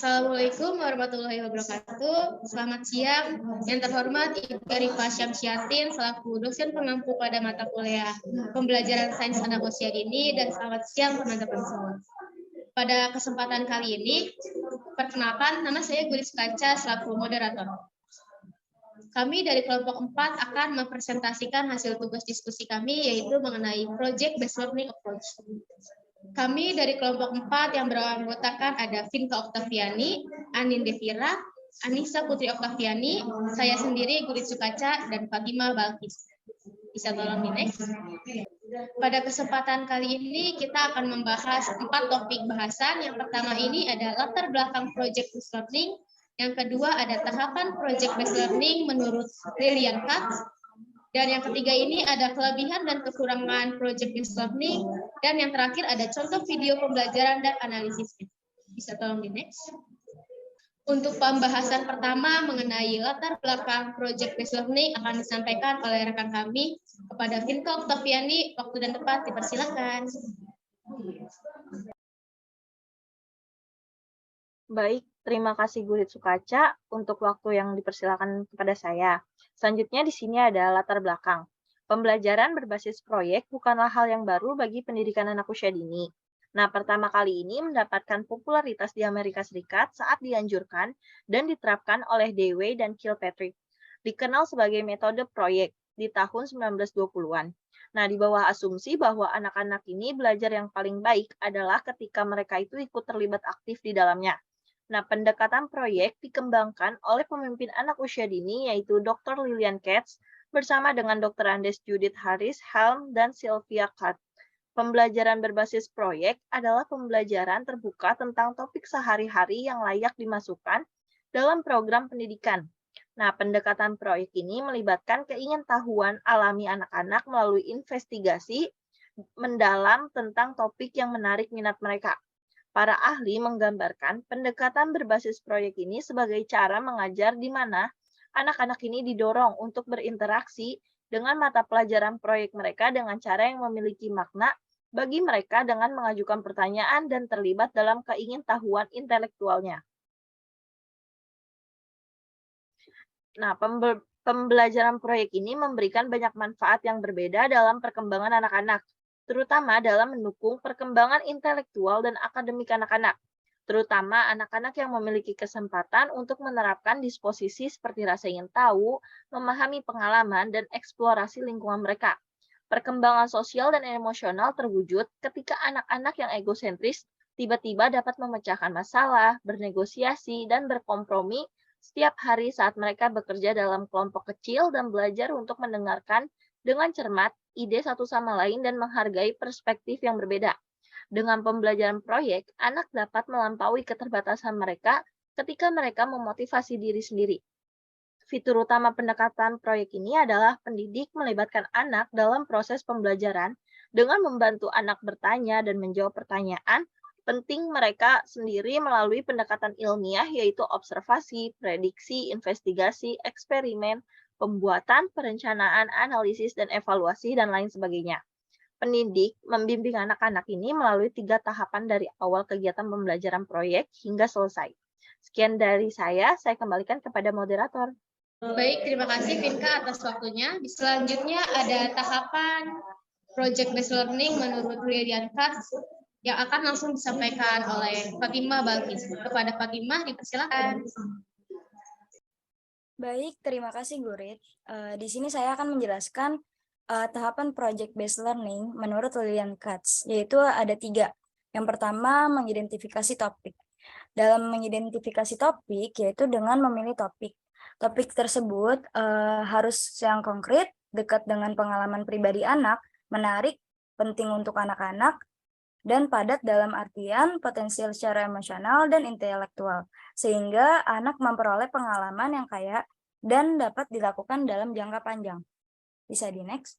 Assalamualaikum warahmatullahi wabarakatuh. Selamat siang. Yang terhormat Ibu Arifah Syamsiatin selaku dosen pengampu pada mata kuliah pembelajaran sains anak usia dini, dan selamat siang teman-teman semua. Pada kesempatan kali ini, perkenalkan, nama saya Guris Kaca selaku moderator. Kami dari kelompok 4 akan mempresentasikan hasil tugas diskusi kami, yaitu mengenai Project Based Learning Approach. Kami dari kelompok 4 yang beranggotakan ada Vinka Oktaviani, Anin Devira, Anissa Putri Oktaviani, saya sendiri Gurit Sukaca, dan Fatima Balkis. Bisa tolong di next. Pada kesempatan kali ini kita akan membahas 4 topik bahasan. Yang pertama ini ada latar belakang Project Based Learning. Yang kedua ada tahapan Project Based Learning menurut Lillian Katz. Dan yang ketiga ini ada kelebihan dan kekurangan Project Based Learning. Dan yang terakhir ada contoh video pembelajaran dan analisisnya. Bisa tolong di next. Untuk pembahasan pertama mengenai latar belakang Project Based Learning akan disampaikan oleh rekan kami kepada Vinka Oktaviani. Waktu dan tempat dipersilakan. Baik, terima kasih Gurit Sukaca untuk waktu yang dipersilakan kepada saya. Selanjutnya di sini ada latar belakang. Pembelajaran berbasis proyek bukanlah hal yang baru bagi pendidikan anak usia dini. Nah, pertama kali ini mendapatkan popularitas di Amerika Serikat saat dianjurkan dan diterapkan oleh Dewey dan Kilpatrick. Dikenal sebagai metode proyek di tahun 1920-an. Nah, di bawah asumsi bahwa anak-anak ini belajar yang paling baik adalah ketika mereka itu ikut terlibat aktif di dalamnya. Nah, pendekatan proyek dikembangkan oleh pemimpin anak usia dini yaitu Dr. Lillian Katz bersama dengan Dr. Andes Judith Harris, Helm, dan Sylvia Katz. Pembelajaran berbasis proyek adalah pembelajaran terbuka tentang topik sehari-hari yang layak dimasukkan dalam program pendidikan. Nah, pendekatan proyek ini melibatkan keingintahuan alami anak-anak melalui investigasi mendalam tentang topik yang menarik minat mereka. Para ahli menggambarkan pendekatan berbasis proyek ini sebagai cara mengajar di mana anak-anak ini didorong untuk berinteraksi dengan mata pelajaran proyek mereka dengan cara yang memiliki makna bagi mereka dengan mengajukan pertanyaan dan terlibat dalam keingintahuan intelektualnya. Nah, pembelajaran proyek ini memberikan banyak manfaat yang berbeda dalam perkembangan anak-anak, terutama dalam mendukung perkembangan intelektual dan akademik anak-anak, terutama anak-anak yang memiliki kesempatan untuk menerapkan disposisi seperti rasa ingin tahu, memahami pengalaman, dan eksplorasi lingkungan mereka. Perkembangan sosial dan emosional terwujud ketika anak-anak yang egosentris tiba-tiba dapat memecahkan masalah, bernegosiasi, dan berkompromi setiap hari saat mereka bekerja dalam kelompok kecil dan belajar untuk mendengarkan dengan cermat ide satu sama lain dan menghargai perspektif yang berbeda. Dengan pembelajaran proyek, anak dapat melampaui keterbatasan mereka ketika mereka memotivasi diri sendiri. Fitur utama pendekatan proyek ini adalah pendidik melibatkan anak dalam proses pembelajaran dengan membantu anak bertanya dan menjawab pertanyaan penting mereka sendiri melalui pendekatan ilmiah yaitu observasi, prediksi, investigasi, eksperimen, pembuatan, perencanaan, analisis, dan evaluasi, dan lain sebagainya. Pendidik membimbing anak-anak ini melalui 3 tahapan dari awal kegiatan pembelajaran proyek hingga selesai. Sekian dari saya kembalikan kepada moderator. Baik, terima kasih Vinka atas waktunya. Selanjutnya ada tahapan Project Based Learning menurut Lillian Katz yang akan langsung disampaikan oleh Fatima Balkis. Kepada Fatima, dipersilakan. Baik, terima kasih Gurit. Di sini saya akan menjelaskan tahapan Project Based Learning menurut Lillian Katz, yaitu ada 3. Yang pertama, mengidentifikasi topik. Dalam mengidentifikasi topik, yaitu dengan memilih topik. Topik tersebut harus yang konkret, dekat dengan pengalaman pribadi anak, menarik, penting untuk anak-anak, dan padat dalam artian potensial secara emosional dan intelektual, sehingga anak memperoleh pengalaman yang kaya dan dapat dilakukan dalam jangka panjang. Bisa di next.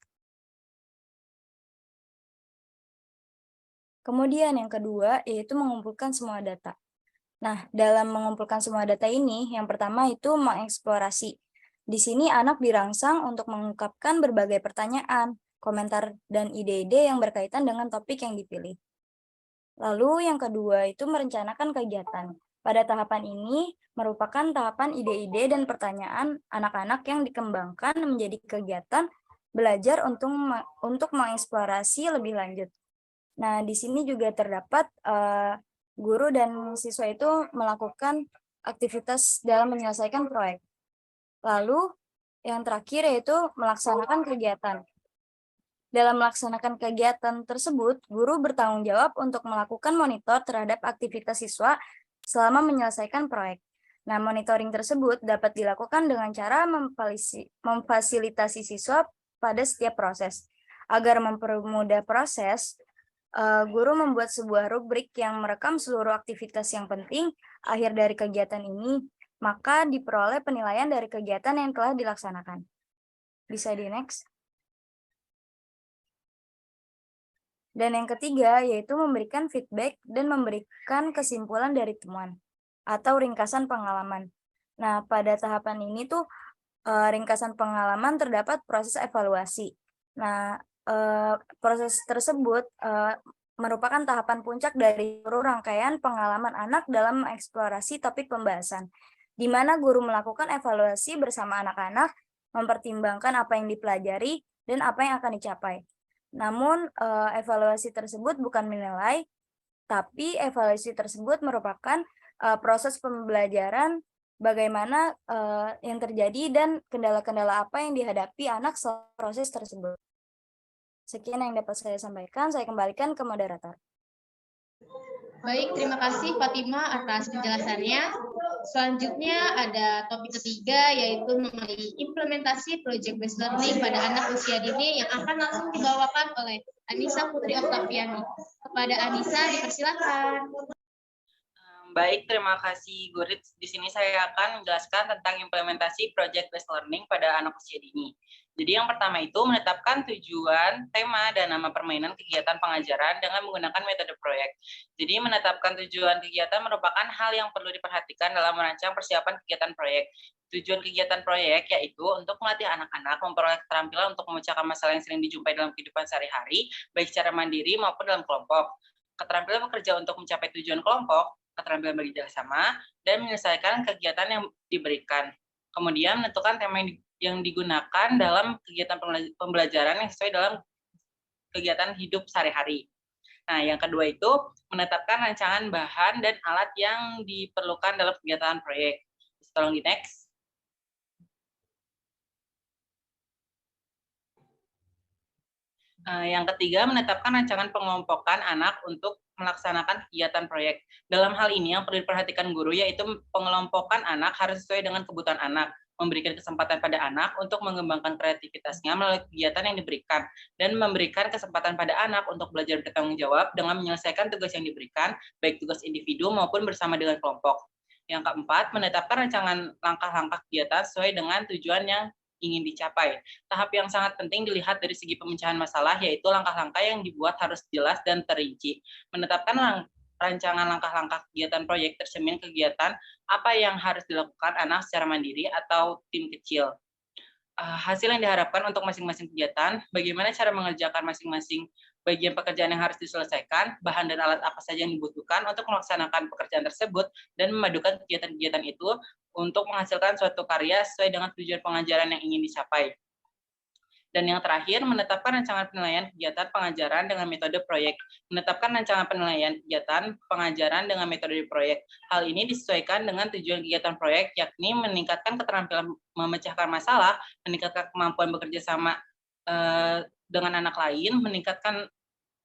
Kemudian yang kedua yaitu mengumpulkan semua data. Nah, dalam mengumpulkan semua data ini, yang pertama itu mengeksplorasi. Di sini anak dirangsang untuk mengungkapkan berbagai pertanyaan, komentar, dan ide-ide yang berkaitan dengan topik yang dipilih. Lalu yang kedua itu merencanakan kegiatan. Pada tahapan ini merupakan tahapan ide-ide dan pertanyaan anak-anak yang dikembangkan menjadi kegiatan belajar untuk mengeksplorasi lebih lanjut. Nah, di sini juga terdapat guru dan siswa itu melakukan aktivitas dalam menyelesaikan proyek. Lalu yang terakhir yaitu melaksanakan kegiatan. Dalam melaksanakan kegiatan tersebut, guru bertanggung jawab untuk melakukan monitor terhadap aktivitas siswa selama menyelesaikan proyek. Nah, monitoring tersebut dapat dilakukan dengan cara memfasilitasi siswa pada setiap proses. Agar mempermudah proses, guru membuat sebuah rubrik yang merekam seluruh aktivitas yang penting akhir dari kegiatan ini, maka diperoleh penilaian dari kegiatan yang telah dilaksanakan. Bisa di next. Dan yang ketiga yaitu memberikan feedback dan memberikan kesimpulan dari temuan atau ringkasan pengalaman. Nah, pada tahapan ini tuh ringkasan pengalaman terdapat proses evaluasi. Nah, proses tersebut merupakan tahapan puncak dari seluruh rangkaian pengalaman anak dalam mengeksplorasi topik pembahasan, di mana guru melakukan evaluasi bersama anak-anak, mempertimbangkan apa yang dipelajari dan apa yang akan dicapai. Namun, evaluasi tersebut bukan menilai, tapi evaluasi tersebut merupakan proses pembelajaran bagaimana yang terjadi dan kendala-kendala apa yang dihadapi anak selama proses tersebut. Sekian yang dapat saya sampaikan, saya kembalikan ke moderator. Baik, terima kasih Fatima atas penjelasannya. Selanjutnya ada topik ketiga yaitu mengenai implementasi project based learning pada anak usia dini yang akan langsung dibawakan oleh Anissa Putri Oktaviani. Kepada Anissa dipersilakan. Baik, terima kasih Gurit. Di sini saya akan menjelaskan tentang implementasi project based learning pada anak usia dini. Jadi yang pertama itu menetapkan tujuan, tema, dan nama permainan kegiatan pengajaran dengan menggunakan metode proyek. Jadi menetapkan tujuan kegiatan merupakan hal yang perlu diperhatikan dalam merancang persiapan kegiatan proyek. Tujuan kegiatan proyek yaitu untuk melatih anak-anak memperoleh keterampilan untuk memecahkan masalah yang sering dijumpai dalam kehidupan sehari-hari, baik secara mandiri maupun dalam kelompok. Keterampilan bekerja untuk mencapai tujuan kelompok, keterampilan bekerja sama, dan menyelesaikan kegiatan yang diberikan. Kemudian menentukan tema yang digunakan dalam kegiatan pembelajaran yang sesuai dalam kegiatan hidup sehari-hari. Nah, yang kedua itu menetapkan rancangan bahan dan alat yang diperlukan dalam kegiatan proyek. Tolong di next. Yang ketiga, menetapkan rancangan pengelompokan anak untuk melaksanakan kegiatan proyek. Dalam hal ini yang perlu diperhatikan guru yaitu pengelompokan anak harus sesuai dengan kebutuhan anak, memberikan kesempatan pada anak untuk mengembangkan kreativitasnya melalui kegiatan yang diberikan, dan memberikan kesempatan pada anak untuk belajar bertanggung jawab dengan menyelesaikan tugas yang diberikan, baik tugas individu maupun bersama dengan kelompok. Yang keempat, menetapkan rancangan langkah-langkah kegiatan sesuai dengan tujuan yang ingin dicapai. Tahap yang sangat penting dilihat dari segi pemecahan masalah, yaitu langkah-langkah yang dibuat harus jelas dan terinci. Menetapkan rancangan langkah-langkah kegiatan proyek tercermin kegiatan apa yang harus dilakukan anak secara mandiri atau tim kecil. Hasil yang diharapkan untuk masing-masing kegiatan, bagaimana cara mengerjakan masing-masing bagian pekerjaan yang harus diselesaikan, bahan dan alat apa saja yang dibutuhkan untuk melaksanakan pekerjaan tersebut, dan memadukan kegiatan-kegiatan itu untuk menghasilkan suatu karya sesuai dengan tujuan pengajaran yang ingin dicapai. Dan yang terakhir, menetapkan rancangan penilaian kegiatan pengajaran dengan metode proyek. Menetapkan rancangan penilaian kegiatan pengajaran dengan metode proyek. Hal ini disesuaikan dengan tujuan kegiatan proyek, yakni meningkatkan keterampilan memecahkan masalah, meningkatkan kemampuan bekerja sama dengan anak lain, meningkatkan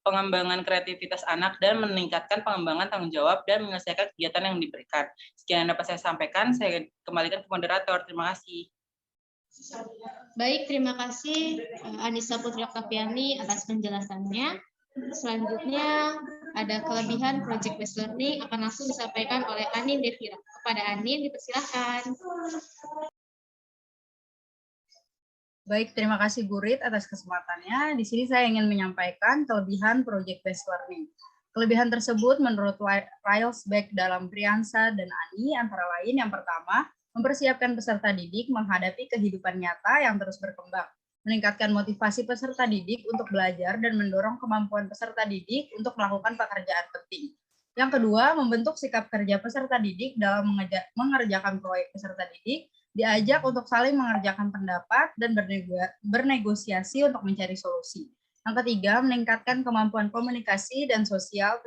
pengembangan kreativitas anak, dan meningkatkan pengembangan tanggung jawab dan menyelesaikan kegiatan yang diberikan. Sekian yang dapat saya sampaikan, saya kembalikan ke moderator. Terima kasih. Baik, terima kasih Anissa Putri Oktaviani atas penjelasannya. Selanjutnya ada kelebihan project based learning akan langsung disampaikan oleh Anin Devira. Kepada Anin dipersilakan. Baik, terima kasih Gurit atas kesempatannya. Di sini saya ingin menyampaikan kelebihan project based learning. Kelebihan tersebut menurut Riles Beck dalam Priyansa dan Ani antara lain yang pertama, mempersiapkan peserta didik menghadapi kehidupan nyata yang terus berkembang, meningkatkan motivasi peserta didik untuk belajar dan mendorong kemampuan peserta didik untuk melakukan pekerjaan penting. Yang kedua, membentuk sikap kerja peserta didik dalam mengerjakan proyek peserta didik, diajak untuk saling mengerjakan pendapat dan bernegosiasi untuk mencari solusi. Yang ketiga, meningkatkan kemampuan komunikasi dan sosial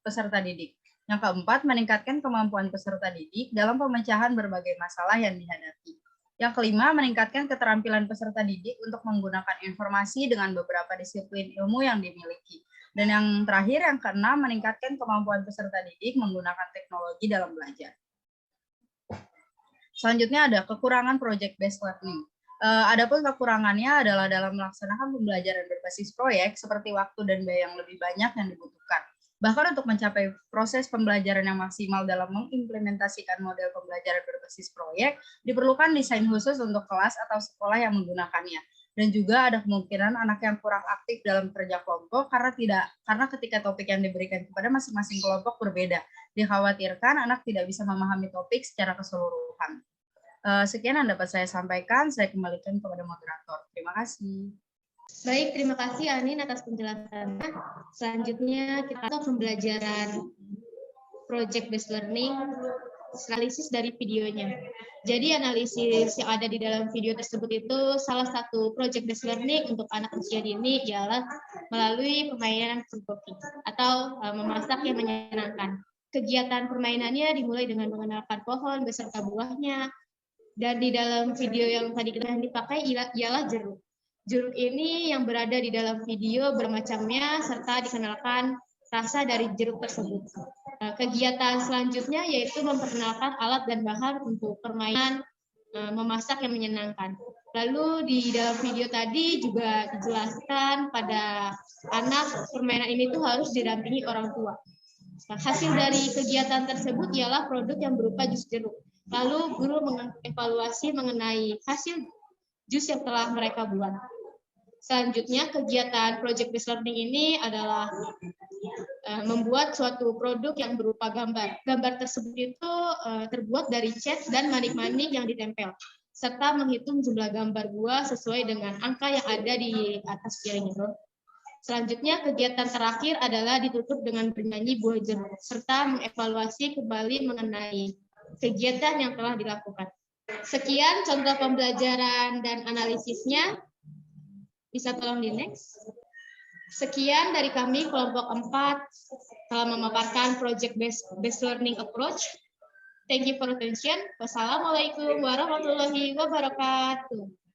peserta didik. Yang keempat, meningkatkan kemampuan peserta didik dalam pemecahan berbagai masalah yang dihadapi. Yang kelima, meningkatkan keterampilan peserta didik untuk menggunakan informasi dengan beberapa disiplin ilmu yang dimiliki. Dan yang terakhir, yang keenam, meningkatkan kemampuan peserta didik menggunakan teknologi dalam belajar. Selanjutnya ada kekurangan project-based learning. Adapun kekurangannya adalah dalam melaksanakan pembelajaran berbasis proyek, seperti waktu dan biaya yang lebih banyak yang dibutuhkan. Bahkan untuk mencapai proses pembelajaran yang maksimal dalam mengimplementasikan model pembelajaran berbasis proyek, diperlukan desain khusus untuk kelas atau sekolah yang menggunakannya. Dan juga ada kemungkinan anak yang kurang aktif dalam kerja kelompok karena ketika topik yang diberikan kepada masing-masing kelompok berbeda. Dikhawatirkan anak tidak bisa memahami topik secara keseluruhan. Sekian yang dapat saya sampaikan, saya kembalikan kepada moderator. Terima kasih. Baik, terima kasih Anin atas penjelasannya. Selanjutnya kita ke pembelajaran project based learning, analisis dari videonya. Jadi analisis yang ada di dalam video tersebut itu salah satu project based learning untuk anak usia dini ialah melalui permainan food cooking atau memasak yang menyenangkan. Kegiatan permainannya dimulai dengan mengenalkan pohon beserta buahnya, dan di dalam video yang tadi kita dipakai ialah jeruk. Jeruk ini yang berada di dalam video bermacamnya serta dikenalkan rasa dari jeruk tersebut. Kegiatan selanjutnya yaitu memperkenalkan alat dan bahan untuk permainan memasak yang menyenangkan. Lalu di dalam video tadi juga dijelaskan pada anak permainan ini tuh harus didampingi orang tua. Nah, hasil dari kegiatan tersebut ialah produk yang berupa jus jeruk. Lalu guru mengevaluasi mengenai hasil jus yang telah mereka buat. Selanjutnya, kegiatan project based learning ini adalah membuat suatu produk yang berupa gambar. Gambar tersebut itu terbuat dari cat dan manik-manik yang ditempel, serta menghitung jumlah gambar buah sesuai dengan angka yang ada di atas piring itu. Selanjutnya, kegiatan terakhir adalah ditutup dengan bernyanyi buah jeruk, serta mengevaluasi kembali mengenai kegiatan yang telah dilakukan. Sekian contoh pembelajaran dan analisisnya. Bisa tolong di next. Sekian dari kami kelompok 4 telah memaparkan project based learning approach. Thank you for attention. Wassalamualaikum warahmatullahi wabarakatuh.